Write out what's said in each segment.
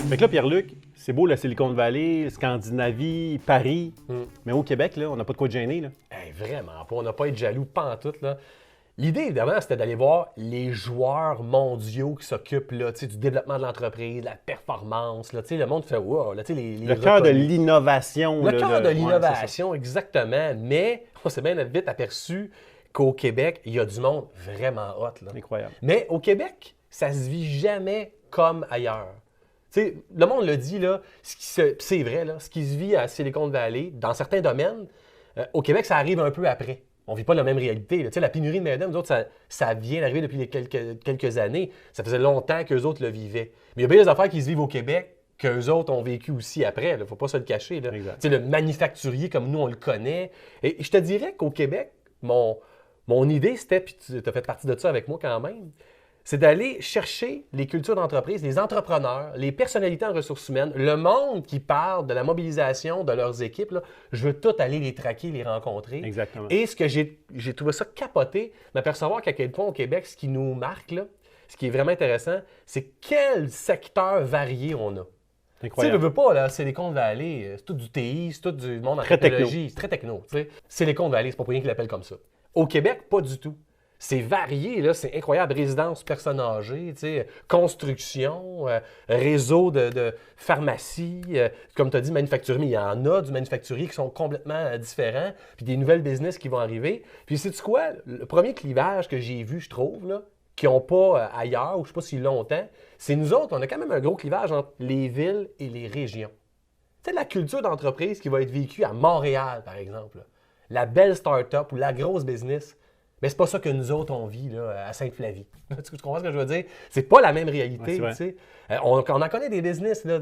Fait que là, Pierre-Luc, c'est beau la Silicon Valley, Scandinavie, Paris, mais au Québec, là, on n'a pas de quoi de gêner. Là. Hey, vraiment pas. On n'a pas à être jaloux pantoute, là. L'idée, évidemment, c'était d'aller voir les joueurs mondiaux qui s'occupent là, du développement de l'entreprise, de la performance. Là, le monde fait « wow ». Le cœur de l'innovation. Le cœur de l'innovation, exactement. Mais on s'est bien vite aperçu qu'au Québec, il y a du monde vraiment hot. Là. Incroyable. Mais au Québec, ça se vit jamais comme ailleurs. T'sais, le monde le dit, là, c'est vrai, là, ce qui se vit à Silicon Valley, dans certains domaines, au Québec, ça arrive un peu après. On ne vit pas la même réalité. Là. La pénurie de main-d'œuvre, nous autres, ça vient d'arriver depuis quelques années. Ça faisait longtemps qu'eux autres le vivaient. Mais il y a bien des affaires qui se vivent au Québec qu'eux autres ont vécu aussi après. Il ne faut pas se le cacher. Là. Le manufacturier comme nous, on le connaît. Et je te dirais qu'au Québec, mon idée, c'était, puis tu as fait partie de ça avec moi quand même, c'est d'aller chercher les cultures d'entreprise, les entrepreneurs, les personnalités en ressources humaines, le monde qui parle de la mobilisation de leurs équipes. Là, je veux tout aller les traquer, les rencontrer. Exactement. Et ce que j'ai trouvé ça capoté, m'apercevoir qu'à quel point au Québec, ce qui nous marque, là, ce qui est vraiment intéressant, c'est quel secteur varié on a. Tu sais, je veux pas, là, Silicon Valley, c'est tout du TI, c'est tout du monde en technologie. C'est très techno. Silicon Valley, c'est pas pour rien qu'ils l'appellent comme ça. Au Québec, pas du tout. C'est varié, là, c'est incroyable. Résidence, personnes âgées, construction, réseau de pharmacie, comme tu as dit, manufacturier, mais il y en a du manufacturier qui sont complètement différents, puis des nouvelles business qui vont arriver. Puis sais-tu quoi? Le premier clivage que j'ai vu, je trouve, là, qui n'ont pas ailleurs, ou je ne sais pas si longtemps, c'est nous autres, on a quand même un gros clivage entre les villes et les régions. Tu sais, la culture d'entreprise qui va être vécue à Montréal, par exemple, là. La belle start-up ou la grosse business. Mais c'est pas ça que nous autres, on vit là, à Sainte-Flavie. Tu comprends ce que je veux dire? C'est pas la même réalité. Ouais, on en connaît des business là,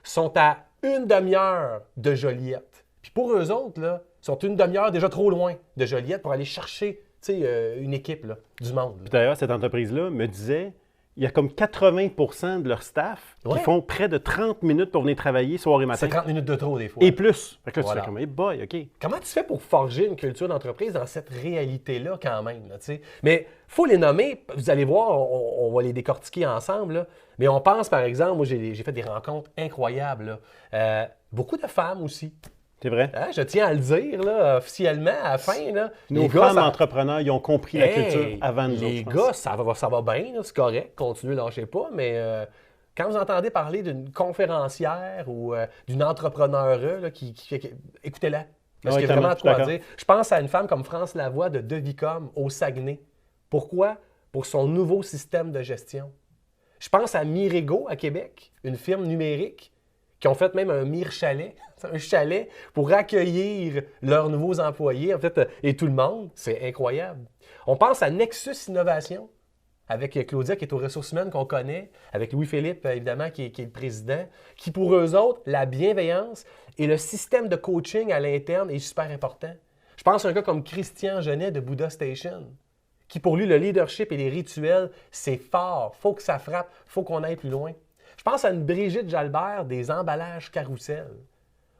sont à une demi-heure de Joliette. Puis pour eux autres, là, sont une demi-heure déjà trop loin de Joliette pour aller chercher une équipe là, du monde. Puis d'ailleurs, cette entreprise-là me disait, il y a comme 80 % de leur staff qui font près de 30 minutes pour venir travailler soir et matin. C'est 30 minutes de trop, des fois. Et plus. Fait que là, tu fais comme, hey boy, OK. Comment tu fais pour forger une culture d'entreprise dans cette réalité-là, quand même? Là, mais il faut les nommer. Vous allez voir, on va les décortiquer ensemble. Là. Mais on pense, par exemple, moi, j'ai fait des rencontres incroyables. Là. Beaucoup de femmes aussi. C'est vrai. Hein, je tiens à le dire, là, officiellement, à la fin. Là, nos femmes entrepreneurs, ils ont compris la culture avant nous autres. Les gars, ça va bien, c'est correct. Continuez, lâchez pas. Mais quand vous entendez parler d'une conférencière ou d'une entrepreneure, écoutez-la. Parce qu'il y a vraiment de quoi dire. Je pense à une femme comme France Lavoie de Devicom au Saguenay. Pourquoi? Pour son nouveau système de gestion. Je pense à Mirego à Québec, une firme numérique qui ont fait même un chalet pour accueillir leurs nouveaux employés, en fait, et tout le monde. C'est incroyable. On pense à Nexus Innovation, avec Claudia qui est aux ressources humaines qu'on connaît, avec Louis-Philippe, évidemment, qui est le président, qui pour eux autres, la bienveillance et le système de coaching à l'interne est super important. Je pense à un gars comme Christian Genet de Buddha Station, qui pour lui, le leadership et les rituels, c'est fort. Faut que ça frappe, faut qu'on aille plus loin. Je pense à une Brigitte Jalbert des emballages Carousel,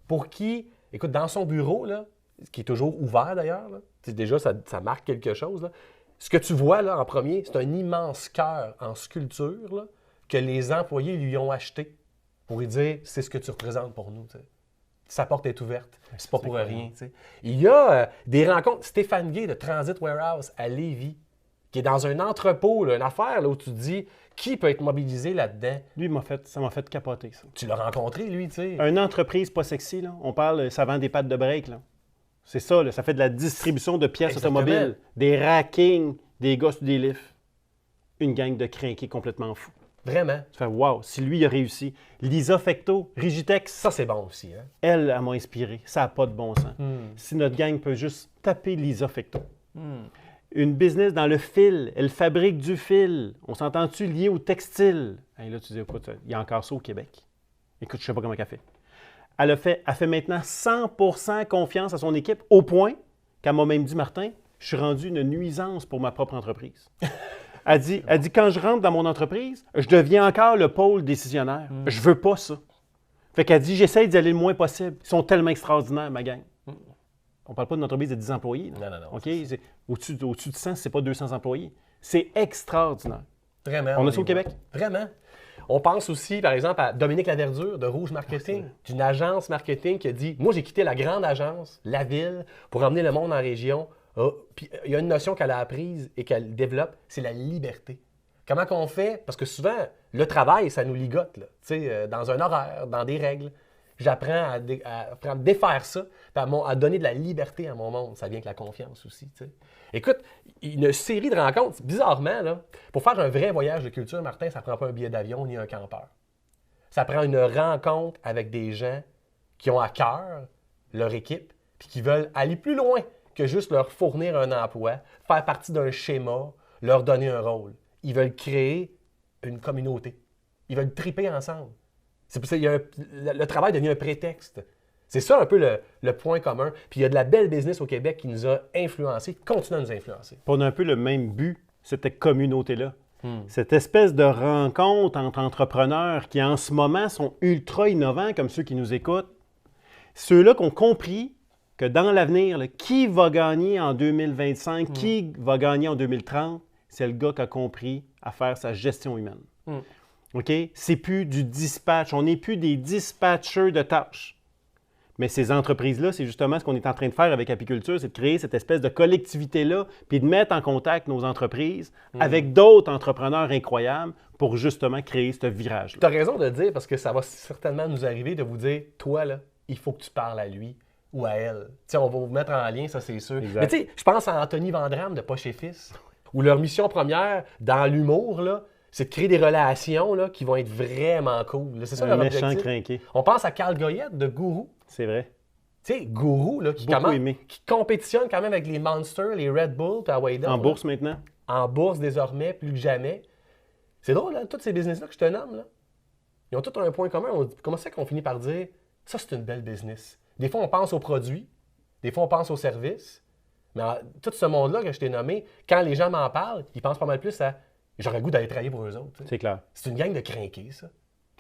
pour qui, écoute, dans son bureau, là, qui est toujours ouvert d'ailleurs, là, déjà ça marque quelque chose. Là. Ce que tu vois là en premier, c'est un immense cœur en sculpture là, que les employés lui ont acheté pour lui dire « c'est ce que tu représentes pour nous ». Sa porte est ouverte, c'est pas pour rien. T'sais. Il y a des rencontres, Stéphane Gay de Transit Warehouse à Lévis, qui est dans un entrepôt, là, une affaire là, où tu te dis qui peut être mobilisé là-dedans. Lui, ça m'a fait capoter, ça. Tu l'as rencontré, lui, tu sais. Une entreprise pas sexy, là. On parle, ça vend des pattes de break, là. C'est ça, là. Ça fait de la distribution de pièces automobiles, des rackings, des gosses des lifts. Une gang de crinqués complètement fous. Vraiment. Tu fais, wow, si lui, il a réussi. Lisa Fecto, Rigitex. Ça, c'est bon aussi, hein? Elle m'a inspiré. Ça n'a pas de bon sens. Si notre gang peut juste taper Lisa Fecto. Une business dans le fil. Elle fabrique du fil. On s'entend-tu lié au textile? Et là, tu dis, écoute, il y a encore ça au Québec. Écoute, je ne sais pas comment elle fait. Elle fait maintenant 100% confiance à son équipe, au point qu'elle m'a même dit, Martin, je suis rendu une nuisance pour ma propre entreprise. Elle dit, quand je rentre dans mon entreprise, je deviens encore le pôle décisionnaire. Je veux pas ça. Fait qu'elle dit, j'essaie d'y aller le moins possible. Ils sont tellement extraordinaires, ma gang. On ne parle pas d'une entreprise de 10 employés. Non. Okay? Au-dessus de 100, c'est pas 200 employés. C'est extraordinaire. Vraiment. On a ça au Québec? Vraiment. On pense aussi, par exemple, à Dominique Laverdure de Rouge Marketing, d'une agence marketing qui a dit « Moi, j'ai quitté la grande agence, la ville, pour emmener le monde en région. Puis il y a une notion qu'elle a apprise et qu'elle développe, c'est la liberté. Comment qu'on fait? Parce que souvent, le travail, ça nous ligote, là, dans un horaire, dans des règles. J'apprends à défaire ça, à donner de la liberté à mon monde. Ça vient avec la confiance aussi. T'sais. Écoute, une série de rencontres, bizarrement, là, pour faire un vrai voyage de culture, Martin, ça ne prend pas un billet d'avion ni un campeur. Ça prend une rencontre avec des gens qui ont à cœur leur équipe puis qui veulent aller plus loin que juste leur fournir un emploi, faire partie d'un schéma, leur donner un rôle. Ils veulent créer une communauté. Ils veulent triper ensemble. C'est pour ça que le travail devient un prétexte. C'est ça un peu le point commun. Puis il y a de la belle business au Québec qui nous a influencés, qui continue à nous influencer. On a un peu le même but, cette communauté-là. Cette espèce de rencontre entre entrepreneurs qui, en ce moment, sont ultra innovants, comme ceux qui nous écoutent. Ceux-là qui ont compris que dans l'avenir, qui va gagner en 2025, qui va gagner en 2030, c'est le gars qui a compris à faire sa gestion humaine. OK? C'est plus du dispatch. On n'est plus des dispatchers de tâches. Mais ces entreprises-là, c'est justement ce qu'on est en train de faire avec Apiculture, c'est de créer cette espèce de collectivité-là, puis de mettre en contact nos entreprises avec d'autres entrepreneurs incroyables pour justement créer ce virage-là. Tu as raison de le dire, parce que ça va certainement nous arriver de vous dire, toi, là, il faut que tu parles à lui ou à elle. T'sais, on va vous mettre en lien, ça c'est sûr. Exact. Mais tu sais, je pense à Anthony Vandram de Poche et Fils, où leur mission première, dans l'humour, là, c'est de créer des relations là, qui vont être vraiment cool. C'est ça leur objectif. Méchant crinqué. On pense à Carl Goyette de Gourou. C'est vrai. Tu sais, Gourou, là, qui compétitionne quand même avec les Monster, les Red Bull, puis Away En bourse maintenant. En bourse désormais, plus que jamais. C'est drôle, hein, tous ces business-là que je te nomme, là, ils ont tous un point commun. Comment c'est qu'on finit par dire, ça c'est une belle business. Des fois, on pense aux produits, des fois, on pense aux services. Mais tout ce monde-là que je t'ai nommé, quand les gens m'en parlent, ils pensent pas mal plus à j'aurais le goût d'aller travailler pour eux autres. T'sais. C'est clair. C'est une gang de crinqués, ça.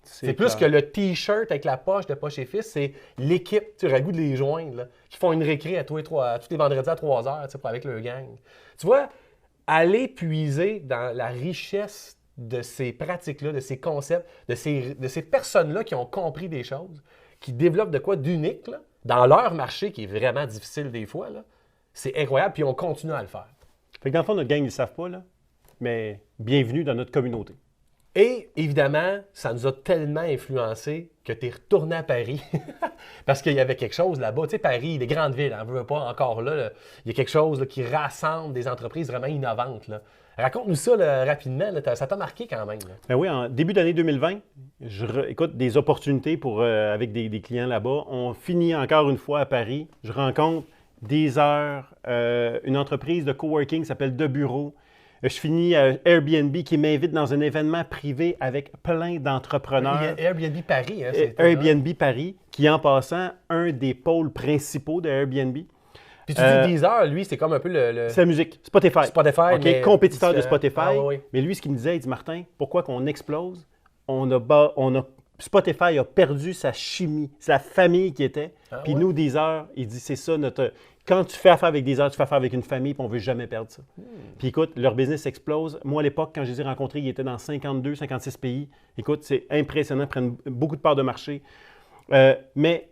C'est plus que le T-shirt avec la poche de Poche et Fils, c'est l'équipe, tu aurais le goût de les joindre, là, qui font une récré à tous les vendredis à 3 heures avec leur gang. Tu vois, aller puiser dans la richesse de ces pratiques-là, de ces concepts, de ces personnes-là qui ont compris des choses, qui développent de quoi d'unique là, dans leur marché qui est vraiment difficile des fois, là, c'est incroyable, puis on continue à le faire. Fait que dans le fond, notre gang, ils ne le savent pas, là. Mais bienvenue dans notre communauté. Et évidemment, ça nous a tellement influencé que tu es retourné à Paris parce qu'il y avait quelque chose là-bas. Tu sais, Paris, les grandes villes, on ne veut pas encore là, il y a quelque chose là, qui rassemble des entreprises vraiment innovantes. Là. Raconte-nous ça là, rapidement, là, ça t'a marqué quand même. Là. Ben oui, en début d'année 2020, écoute, des opportunités avec des clients là-bas. On finit encore une fois à Paris. Je rencontre des heures, une entreprise de coworking qui s'appelle De Bureau. Je finis à Airbnb qui m'invite dans un événement privé avec plein d'entrepreneurs. Airbnb Paris, hein? Airbnb Paris, qui en passant, un des pôles principaux de Airbnb. Puis tu dis Deezer, lui, c'est comme un peu le... C'est la musique. Spotify. Spotify, okay, compétiteur de Spotify. Ah, oui. Mais lui, ce qu'il me disait, il dit, Martin, pourquoi qu'on explose? Spotify a perdu sa chimie, sa famille qui était. Puis nous, Deezer, il dit, c'est ça notre... Quand tu fais affaire avec Deezer, tu fais affaire avec une famille, puis on ne veut jamais perdre ça. Puis écoute, leur business explose. Moi, à l'époque, quand je les ai rencontrés, ils étaient dans 52, 56 pays. Écoute, c'est impressionnant, ils prennent beaucoup de parts de marché. Mais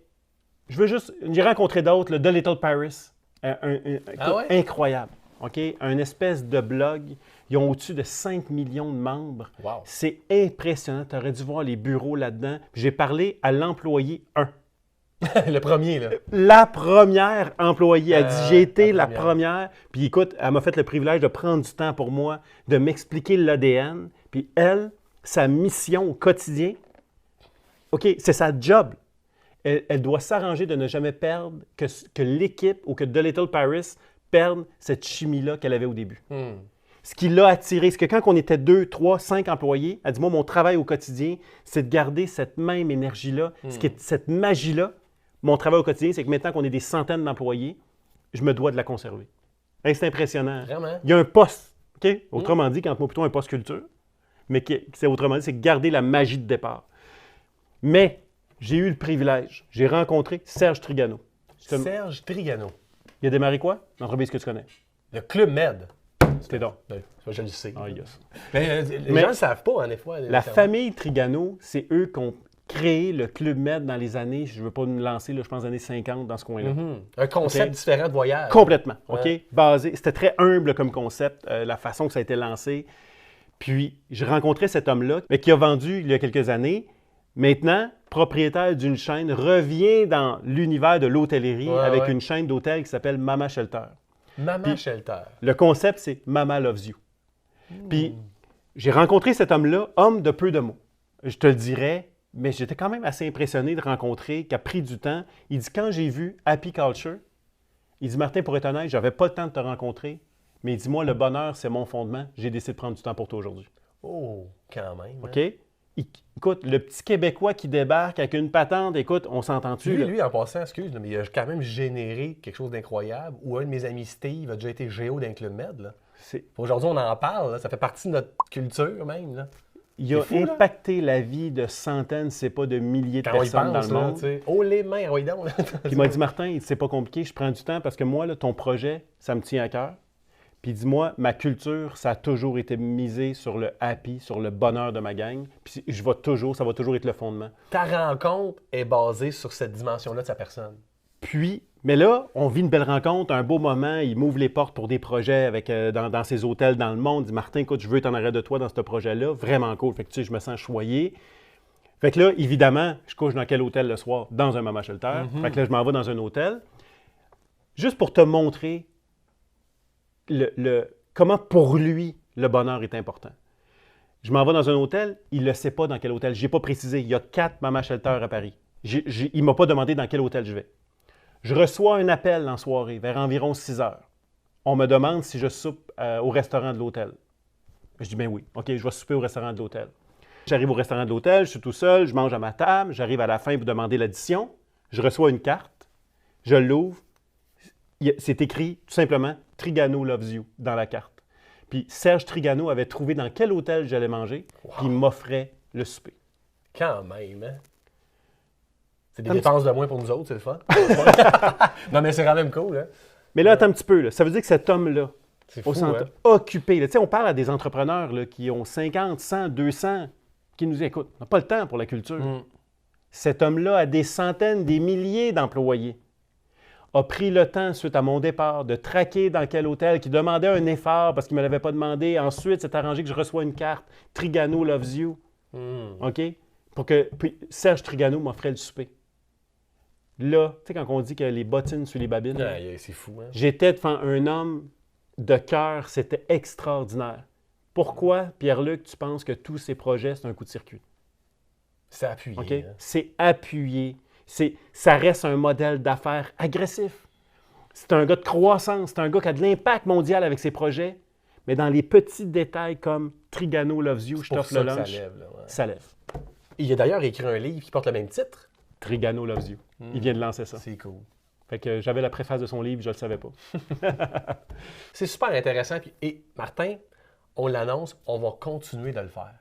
j'ai rencontré d'autres, le The Little Paris, incroyable. Okay? Un espèce de blog. Ils ont au-dessus de 5 millions de membres. Wow. C'est impressionnant. Tu aurais dû voir les bureaux là-dedans. J'ai parlé à l'employé 1. Le premier, là. La première employée. Elle dit, j'ai été la première. Puis écoute, elle m'a fait le privilège de prendre du temps pour moi, de m'expliquer l'ADN. Puis elle, sa mission au quotidien, OK, c'est sa job. Elle doit s'arranger de ne jamais perdre, que l'équipe ou que The Little Paris perde cette chimie-là qu'elle avait au début. Ce qui l'a attiré, c'est que quand on était 2, 3, 5 employés, elle dit, moi, mon travail au quotidien, c'est de garder cette même énergie-là, cette magie-là. Mon travail au quotidien, c'est que maintenant qu'on est des centaines d'employés, je me dois de la conserver. Hey, c'est impressionnant. Vraiment? Il y a un poste, OK? Autrement dit, quand moi plutôt un poste culture, mais autrement dit, c'est garder la magie de départ. Mais j'ai eu le privilège, j'ai rencontré Serge Serge Trigano. Il a démarré quoi? L'entreprise que tu connais. Le Club Med. T'es donc. Je le sais. Ah, yes. Mais les gens ne le savent pas, en effet. La famille Trigano, c'est eux qui ont créé le Club Med dans les années, je ne veux pas me lancer, là, je pense, années 50 dans ce coin-là. Un concept différent de voyage. Complètement. OK? Basé. C'était très humble comme concept, la façon que ça a été lancé. Puis, j'ai rencontré cet homme-là, mais qui a vendu il y a quelques années. Maintenant, propriétaire d'une chaîne, revient dans l'univers de l'hôtellerie avec une chaîne d'hôtels qui s'appelle Mama Shelter. Mama Shelter. Le concept, c'est Mama Loves You. Puis, j'ai rencontré cet homme-là, homme de peu de mots. Je te le dirais, mais j'étais quand même assez impressionné de rencontrer, qui a pris du temps. Il dit, quand j'ai vu Happy Culture, il dit, Martin, pour être honnête, j'avais pas le temps de te rencontrer, mais il dit, moi, le bonheur, c'est mon fondement. J'ai décidé de prendre du temps pour toi aujourd'hui. Oh, quand même. OK? Écoute, le petit Québécois qui débarque avec une patente, écoute, on s'entend-tu? Lui, en passant, excuse, mais il a quand même généré quelque chose d'incroyable. Ou un de mes amis, Steve, a déjà été géo d'un Club Med. Là. Aujourd'hui, on en parle. Là. Ça fait partie de notre culture même. Là. Il a impacté la vie de centaines, c'est pas de milliers de personnes dans le monde. Oh, les mains, oui donc. Puis il m'a dit, Martin, c'est pas compliqué, je prends du temps parce que moi, là, ton projet, ça me tient à cœur. Puis dis-moi, ma culture, ça a toujours été misé sur le happy, sur le bonheur de ma gang. Puis ça va toujours être le fondement. Ta rencontre est basée sur cette dimension-là de sa personne. Puis, mais là, on vit une belle rencontre, un beau moment. Il m'ouvre les portes pour des projets avec, dans ses hôtels dans le monde. Il dit, Martin, écoute, je veux être en arrêt de toi dans ce projet-là. Vraiment cool. Fait que tu sais, je me sens choyé. Fait que là, évidemment, je couche dans quel hôtel le soir? Dans un Mama Shelter. Fait que là, je m'en vais dans un hôtel. Juste pour te montrer comment pour lui, le bonheur est important. Je m'en vais dans un hôtel, il ne le sait pas dans quel hôtel. Je n'ai pas précisé. Il y a 4 Mama Shelter à Paris. Il ne m'a pas demandé dans quel hôtel je vais. Je reçois un appel en soirée, vers environ 6 heures. On me demande si je soupe au restaurant de l'hôtel. Je dis, bien oui. OK, je vais souper au restaurant de l'hôtel. J'arrive au restaurant de l'hôtel, je suis tout seul, je mange à ma table, j'arrive à la fin pour demander l'addition. Je reçois une carte, je l'ouvre. C'est écrit tout simplement « Trigano loves you » dans la carte. Puis Serge Trigano avait trouvé dans quel hôtel j'allais manger, puis il m'offrait le souper. Quand même, hein? C'est des dépenses de moins pour nous autres, c'est le fun. Non, mais c'est quand même cool, hein? Mais là, attends un petit peu. Là. Ça veut dire que cet homme-là, au centre occupé, là, on parle à des entrepreneurs là, qui ont 50, 100, 200, qui nous écoutent. On n'a pas le temps pour la culture. Cet homme-là a des centaines, des milliers d'employés. A pris le temps, suite à mon départ, de traquer dans quel hôtel, qui demandait un effort parce qu'il ne me l'avait pas demandé. Ensuite, c'est arrangé que je reçois une carte. Trigano loves you. OK? Puis Serge Trigano m'offrait le souper. Là, tu sais, quand on dit que les bottines sur les babines, c'est fou, hein? J'étais devant un homme de cœur, c'était extraordinaire. Pourquoi, Pierre-Luc, tu penses que tous ces projets, c'est un coup de circuit? C'est appuyé. Okay? Hein? C'est appuyé. Ça reste un modèle d'affaires agressif. C'est un gars de croissance, c'est un gars qui a de l'impact mondial avec ses projets, mais dans les petits détails comme Trigano loves you, je t'offre le lunch, ça lève. Là, ça lève. Il a d'ailleurs écrit un livre qui porte le même titre. Trigano loves you. Il vient de lancer ça. C'est cool. Fait que j'avais la préface de son livre, je ne le savais pas. C'est super intéressant. Et Martin, on l'annonce, on va continuer de le faire.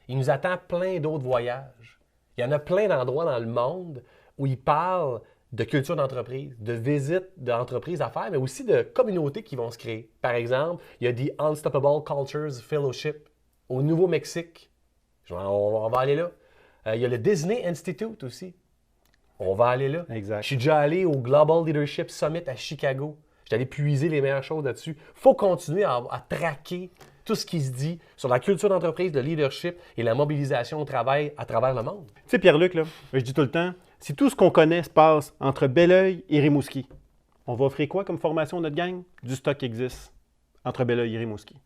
Il nous attend plein d'autres voyages. Il y en a plein d'endroits dans le monde où il parle de culture d'entreprise, de visites d'entreprises à faire, mais aussi de communautés qui vont se créer. Par exemple, il y a The Unstoppable Cultures Fellowship au Nouveau-Mexique. On va aller là. Il y a le Disney Institute aussi. On va aller là. Exact. Je suis déjà allé au Global Leadership Summit à Chicago. J'étais allé puiser les meilleures choses là-dessus. Il faut continuer à traquer tout ce qui se dit sur la culture d'entreprise, le leadership et la mobilisation au travail à travers le monde. Tu sais, Pierre-Luc, là, je dis tout le temps, si tout ce qu'on connaît se passe entre Belleuil et Rimouski, on va offrir quoi comme formation à notre gang? Du stock qui existe entre Belleuil et Rimouski.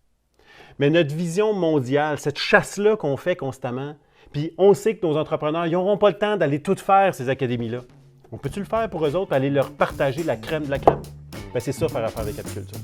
Mais notre vision mondiale, cette chasse-là qu'on fait constamment, puis on sait que nos entrepreneurs, ils n'auront pas le temps d'aller tout faire, ces académies-là. On peut-tu le faire pour eux autres, aller leur partager la crème de la crème? Bien, c'est ça, faire affaire avec Apiculture.